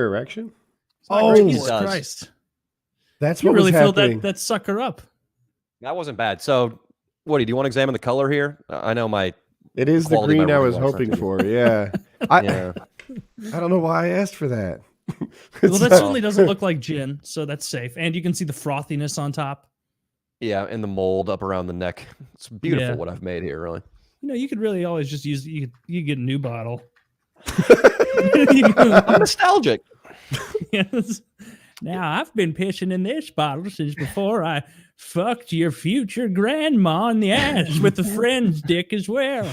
erection? Oh, Jesus Christ. That's You what really was filled happening. that sucker up. That wasn't bad. So, Woody, do you want to examine the color here? I know my... It is the quality of my green I writing was was hoping referred for. Yeah. I don't know why I asked for that. Well, that certainly doesn't look like gin, so that's safe. And you can see the frothiness on top. Yeah, and the mold up around the neck. It's beautiful Yeah. what I've made here, really. You know, you could really always just use, you get a new bottle. I'm nostalgic. Yes. Now, I've been pissing in this bottle since before I fucked your future grandma in the ass with a friend's dick as well.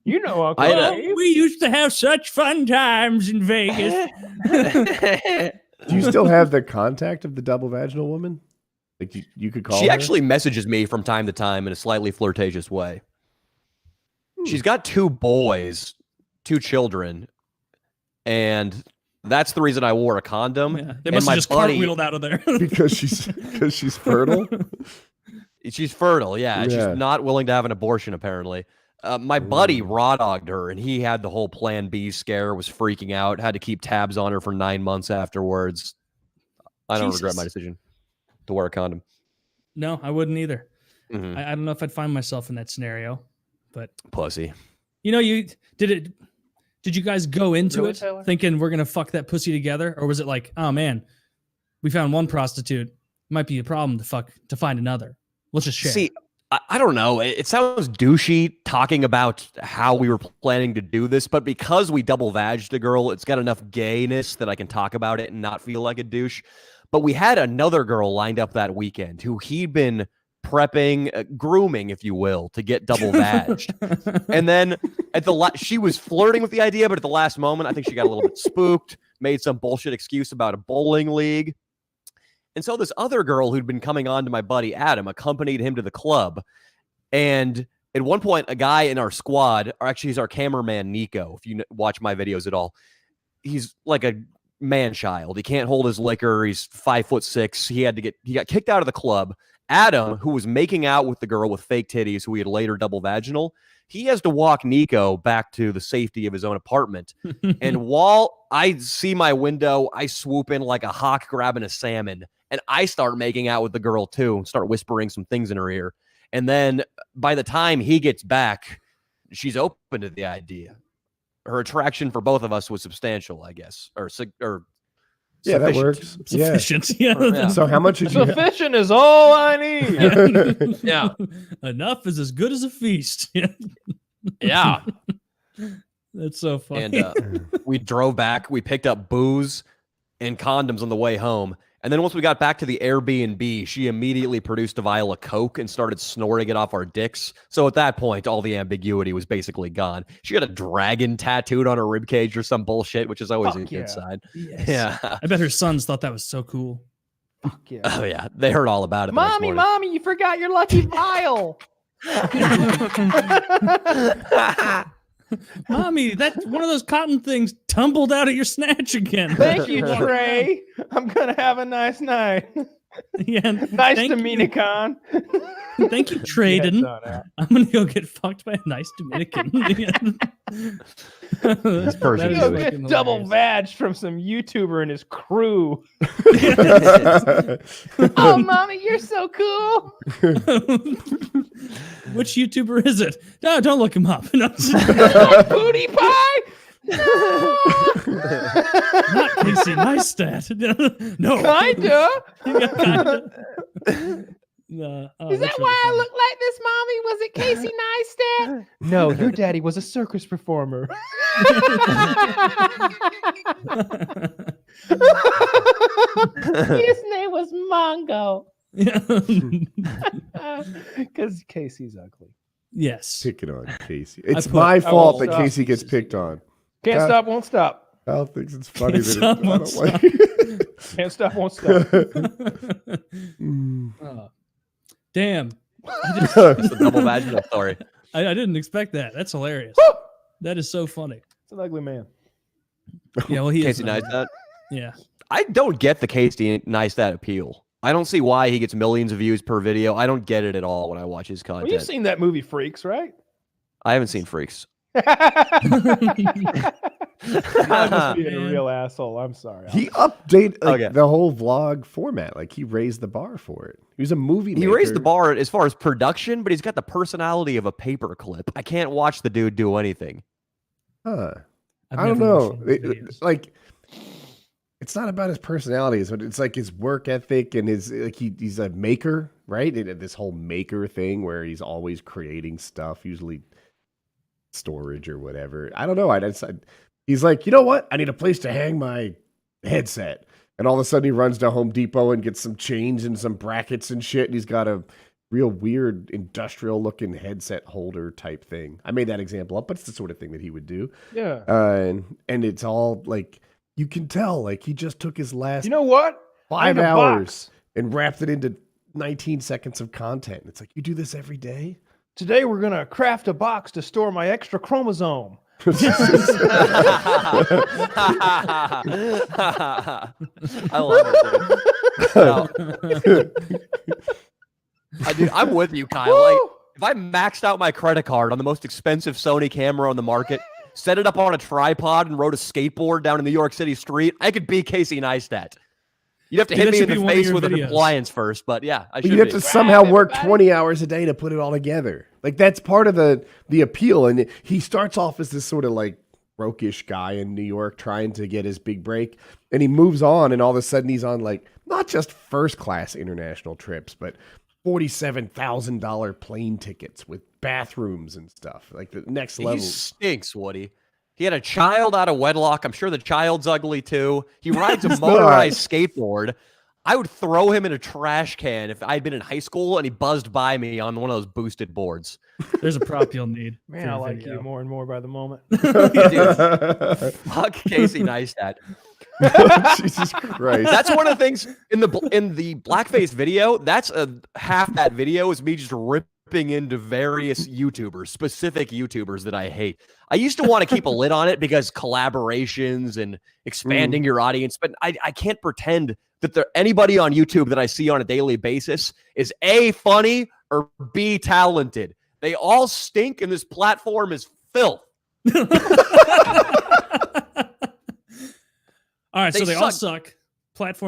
You know, Uncle Oh, we used to have such fun times in Vegas. Do you still have the contact of the double vaginal woman? Like you could call She her? actually messages me from time to time in a slightly flirtatious way. She's got 2 boys, 2 children, and that's the reason I wore a condom. Yeah, they must have just cartwheeled out of there. because she's fertile. She's fertile, yeah. She's not willing to have an abortion, apparently. My buddy raw-dogged her, and he had the whole Plan B scare, was freaking out, had to keep tabs on her for 9 months afterwards. I don't regret my decision to wear a condom. No, I wouldn't either. Mm-hmm. I don't know if I'd find myself in that scenario, but pussy. You know, did you guys go into it thinking we're gonna fuck that pussy together, or was it like, oh man, we found one prostitute, might be a problem to find another. Let's just share. See, I don't know. It sounds douchey talking about how we were planning to do this, but because we double vagged a girl, it's got enough gayness that I can talk about it and not feel like a douche. But we had another girl lined up that weekend who he'd been prepping, grooming, if you will, to get double vagged. And then she was flirting with the idea, but at the last moment, I think she got a little bit spooked, made some bullshit excuse about a bowling league. And so this other girl who'd been coming on to my buddy Adam accompanied him to the club. And at one point, a guy in our squad, or actually he's our cameraman, Nico, if you watch my videos at all, he's like a man-child. He can't hold his liquor. He's 5'6". He got kicked out of the club. Adam, who was making out with the girl with fake titties, who he had later double vaginal, he has to walk Nico back to the safety of his own apartment. And while I see my window, I swoop in like a hawk grabbing a salmon, and I start making out with the girl too, and start whispering some things in her ear. And then by the time he gets back, she's open to the idea. Her attraction for both of us was substantial, I guess, or yeah, that works. Sufficient. Yeah. So how much did you have? Sufficient is all I need. Yeah. Enough is as good as a feast. Yeah. That's so funny. And we drove back. We picked up booze and condoms on the way home. And then once we got back to the Airbnb, she immediately produced a vial of Coke and started snorting it off our dicks. So at that point, all the ambiguity was basically gone. She had a dragon tattooed on her ribcage or some bullshit, which is always a good sign. Yes. Yeah. I bet her sons thought that was so cool. Fuck yeah. Oh, yeah. They heard all about it. Mommy, you forgot your lucky vial. Mommy, that one of those cotton things tumbled out of your snatch again. Thank you, Trey. I'm going to have a nice night. Yeah. Nice Dominican. Thank you, Trayden. I'm going to go get fucked by a nice Dominican. This person Go get double vag from some YouTuber and his crew. Oh, Mommy, you're so cool. Which YouTuber is it? No, don't look him up. No. Booty pie? No. Not Casey Neistat. No. Kinda. Oh, is that why I look like this, Mommy? Was it Casey Neistat? No, your daddy was a circus performer. His name was Mongo. Because Casey's ugly. Yes. Picking on Casey. It's my fault that Casey gets picked on. Can't stop, won't stop. Al thinks it's funny that stop, I don't like Can't stop, won't stop. Damn. It's a double vaginal story. I didn't expect that. That's hilarious. That is so funny. It's an ugly man. Yeah, well, he Casey is. Neistat. Yeah. I don't get the Casey Neistat appeal. I don't see why he gets millions of views per video. I don't get it at all when I watch his content. Well, you've seen that movie Freaks, right? I haven't seen Freaks. I'm just being a Man. real asshole. I'm sorry. He updated Okay. the whole vlog format. Like he raised the bar for it. He was a movie He maker. raised the bar as far as production, but he's got the personality of a paperclip. I can't watch the dude do anything. Huh. I've I don't never know. watched one of his videos. Like, it's not about his personality. It's like his work ethic and his like he's a maker, right? This whole maker thing where he's always creating stuff, usually storage or whatever. I don't know. He's like, you know what? I need a place to hang my headset. And all of a sudden he runs to Home Depot and gets some chains and some brackets and shit. And he's got a real weird industrial looking headset holder type thing. I made that example up, but it's the sort of thing that he would do. Yeah. And it's all like, you can tell, like he just took his last You know what? 5 Find a hours box. and wrapped it into 19 seconds of content. It's like, you do this every day? Today we're gonna craft a box to store my extra chromosome. I love it, dude. I'm with you, Kyle. Like, if I maxed out my credit card on the most expensive Sony camera on the market, set it up on a tripod, and rode a skateboard down a New York City street, I could be Casey Neistat. You'd have to Dude, hit that me should in be the one of face your with an videos. appliance first, but yeah, I But should you have be. to somehow work everybody. 20 hours a day to put it all together. Like that's part of the appeal. And he starts off as this sort of like brokish guy in New York trying to get his big break. And he moves on and all of a sudden he's on like not just first class international trips, but $47,000 plane tickets with bathrooms and stuff. Like the next level. He stinks, Woody. He had a child out of wedlock. I'm sure the child's ugly too. He rides a motorized skateboard. I would throw him in a trash can if I'd been in high school and he buzzed by me on one of those boosted boards. There's a prop you'll need. Man, for I your like video. you more and more by the moment. Dude, fuck Casey Neistat. Jesus Christ. That's one of the things in the blackface video. That's half that video is me just ripping into various YouTubers, specific YouTubers that I hate. I used to want to keep a lid on it because collaborations and expanding your audience, but I can't pretend that anybody on YouTube that I see on a daily basis is A, funny or B, talented. They all stink, and this platform is filth. All right, so They they all suck. suck. Platform